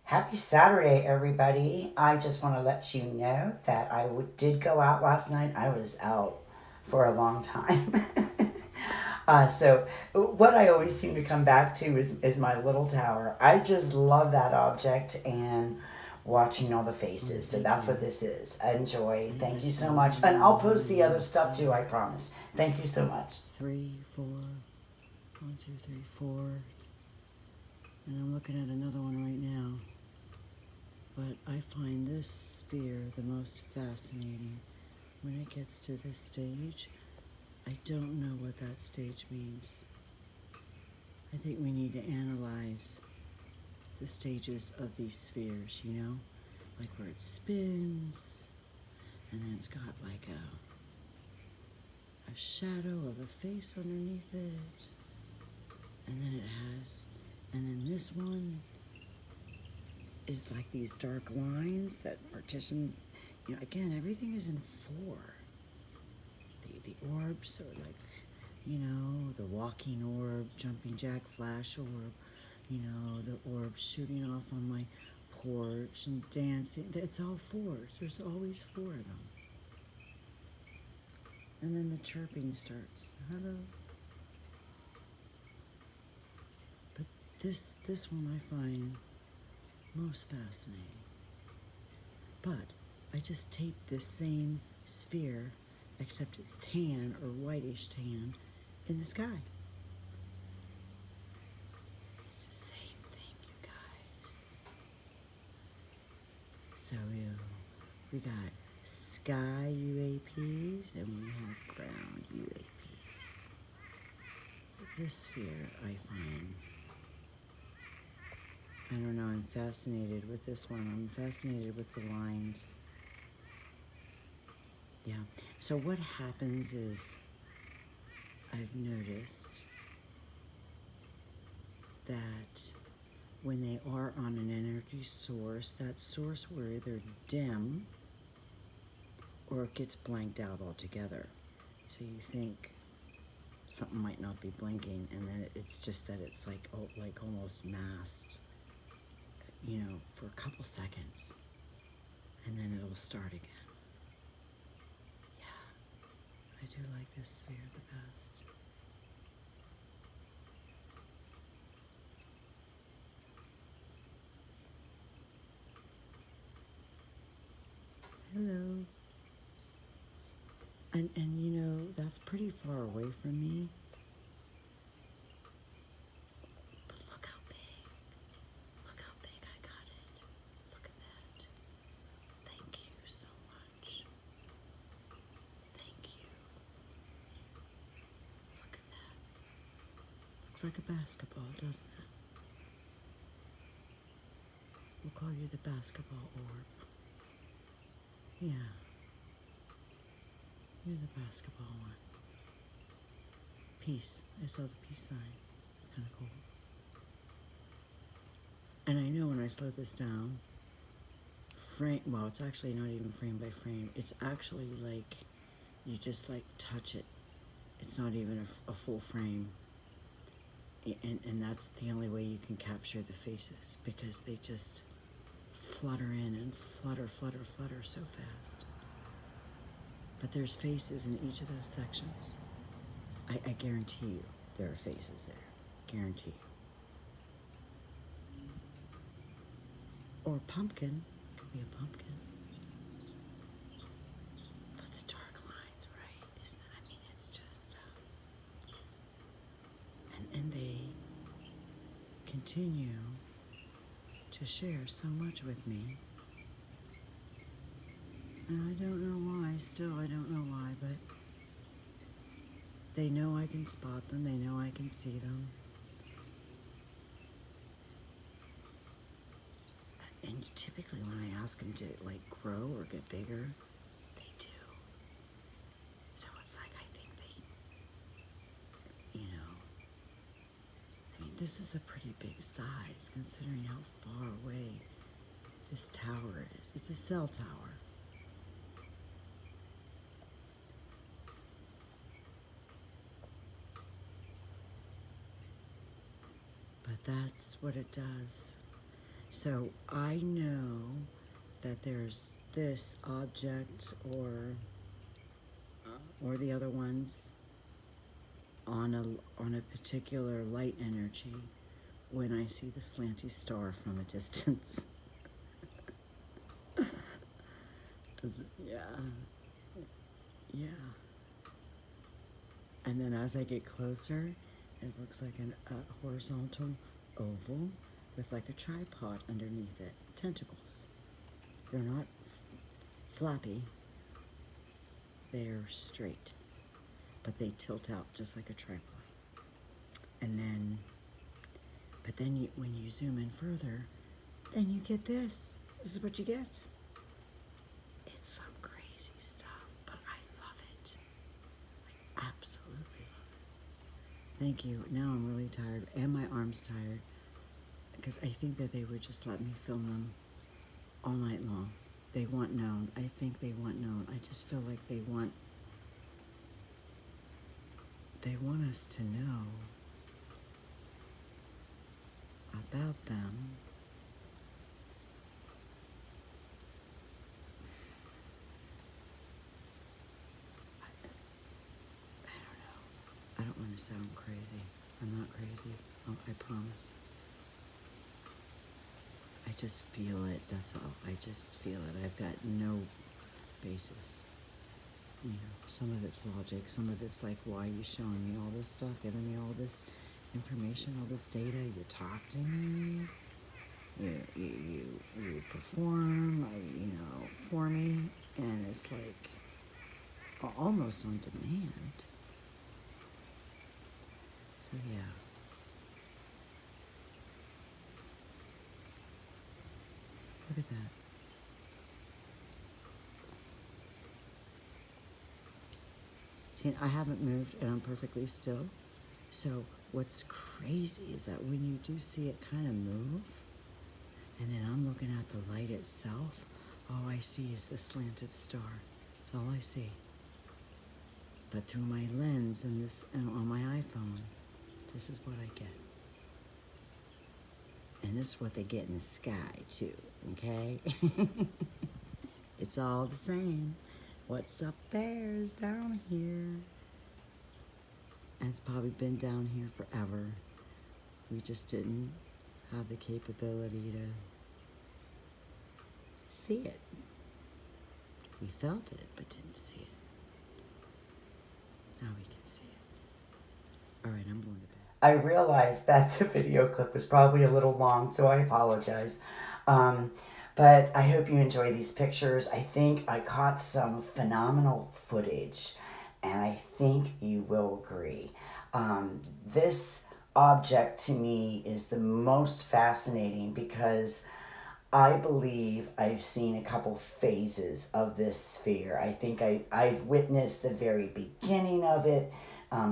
Happy Saturday, everybody. I just want to let you know that did go out last night. I was out for a long time. So, what I always seem to come back to is my little tower. I just love that object and watching all the faces. So, that's what this is. Enjoy. Thank you so much. And I'll post the other stuff too, I promise. Thank you so much. 3, 4, 1, 2, 3, 4. And I'm looking at another one right now. But I find this sphere the most fascinating. When it gets to this stage, I don't know what that stage means. I think we need to analyze the stages of these spheres, you know? Like where it spins, and then it's got like a shadow of a face underneath it. And then then this one is like these dark lines that partition, you know, again, everything is in 4. The orbs are like, you know, the walking orb, jumping jack flash orb, you know, the orb shooting off on my porch and dancing. It's all 4s. There's always 4 of them. And then the chirping starts. Hello. But this one I find most fascinating. But I just taped this same sphere, except it's tan or whitish tan, in the sky. It's the same thing, you guys. So we got sky UAPs and we have ground UAPs. This sphere I find, I don't know, I'm fascinated with this one. I'm fascinated with the lines. Yeah, so what happens is, I've noticed that when they are on an energy source, that source will either dim or it gets blanked out altogether. So you think something might not be blinking, and then it's just that it's like almost masked, you know, for a couple seconds, and then it'll start again. Yeah, I do like this sphere the best. Hello. And you know, that's pretty far away from me. But look how big. Look how big I got it. Look at that. Thank you so much. Thank you. Look at that. Looks like a basketball, doesn't it? We'll call you the basketball orb. Yeah. You're the basketball one. Peace. I saw the peace sign. It's kind of cool. And I know when I slow this down, well, it's actually not even frame by frame. It's actually like, you just like touch it. It's not even a full frame. And that's the only way you can capture the faces, because they just flutter in and flutter so fast. But there's faces in each of those sections. I guarantee you there are faces there. Guarantee you. Or pumpkin. Could be a pumpkin. But the dark lines, right? Isn't it? I mean, it's just... And they continue to share so much with me. And I don't know why. Still, I don't know why, but... they know I can spot them. They know I can see them. And typically when I ask them to, like, grow or get bigger, they do. So it's like, I think they, you know, I mean, this is a pretty big size considering how far away this tower is. It's a cell tower. But that's what it does. So I know that there's this object or the other ones on a particular light energy when I see the slanty star from a distance. Yeah. And then as I get closer, it looks like a horizontal oval with like a tripod underneath it. Tentacles. They're not flappy. They're straight. But they tilt out just like a tripod. But then when you zoom in further, then you get this. This is what you get. It's some crazy stuff, but I love it. I absolutely love it. Thank you. Now I'm really tired, and my arm's tired, because I think that they would just let me film them all night long. They want known. I think they want known. I just feel like they want us to know about them. I don't know. I don't want to sound crazy. I'm not crazy. Oh, I promise. I just feel it, that's all. I just feel it. I've got no basis. You know, some of it's logic, some of it's like, why are you showing me all this stuff, giving me all this information, all this data? You talk to me, you perform, for me, and it's like almost on demand. So yeah. Look at that. See, I haven't moved and I'm perfectly still. So what's crazy is that when you do see it kind of move, and then I'm looking at the light itself, all I see is the slanted star. That's all I see. But through my lens and on my iPhone, this is what I get. And this is what they get in the sky too, okay? It's all the same. What's up there is down here. And it's probably been down here forever. We just didn't have the capability to see it. We felt it, but didn't see it. Now we can see it. All right, I'm going to bed. I realized that the video clip was probably a little long, so I apologize. But I hope you enjoy these pictures. I think I caught some phenomenal footage, and I think you will agree. This object to me is the most fascinating because I believe I've seen a couple phases of this sphere. I think I've witnessed the very beginning of it,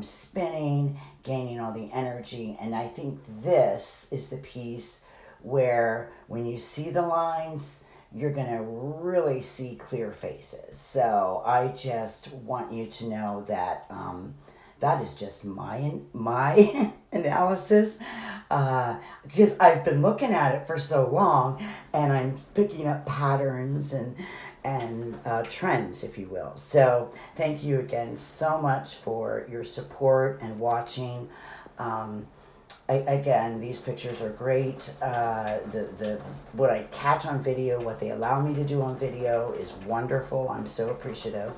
spinning, gaining all the energy, and I think this is the piece where when you see the lines, you're going to really see clear faces. So I just want you to know that that is just my analysis, because I've been looking at it for so long, and I'm picking up patterns and trends, if you will. So thank you again so much for your support and watching. Again, these pictures are great. The what I catch on video, what they allow me to do on video is wonderful. I'm so appreciative,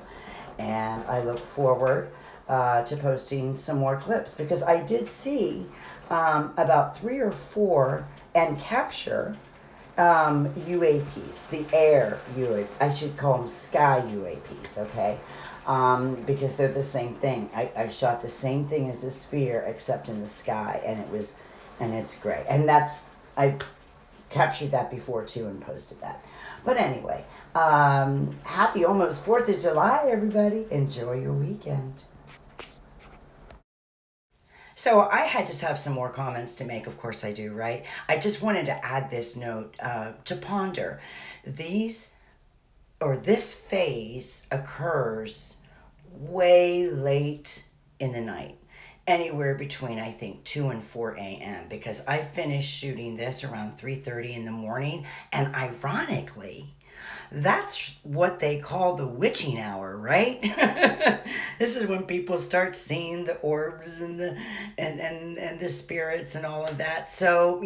and I look forward to posting some more clips, because I did see about 3 or 4 and capture UAPs, the air UAP. I should call them sky UAPs, okay? Because they're the same thing. I shot the same thing as a sphere, except in the sky, and it's great. And I captured that before too and posted that. But anyway, happy almost 4th of July, everybody. Enjoy your weekend. So I had to have some more comments to make. Of course I do, right? I just wanted to add this note to ponder. This phase occurs way late in the night. anywhere between, I think, 2 and 4 a.m. because I finished shooting this around 3:30 in the morning, and ironically, that's what they call the witching hour, right? This is when people start seeing the orbs and the spirits and all of that. So,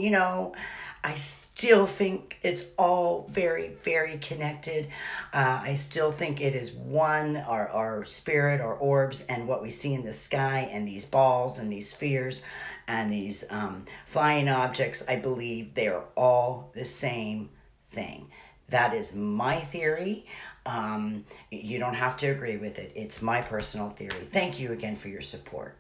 I still think it's all very, very connected. I still think it is one, our spirit, our orbs, and what we see in the sky, and these balls and these spheres and these flying objects. I believe they are all the same thing. That is my theory. You don't have to agree with it. It's my personal theory. Thank you again for your support.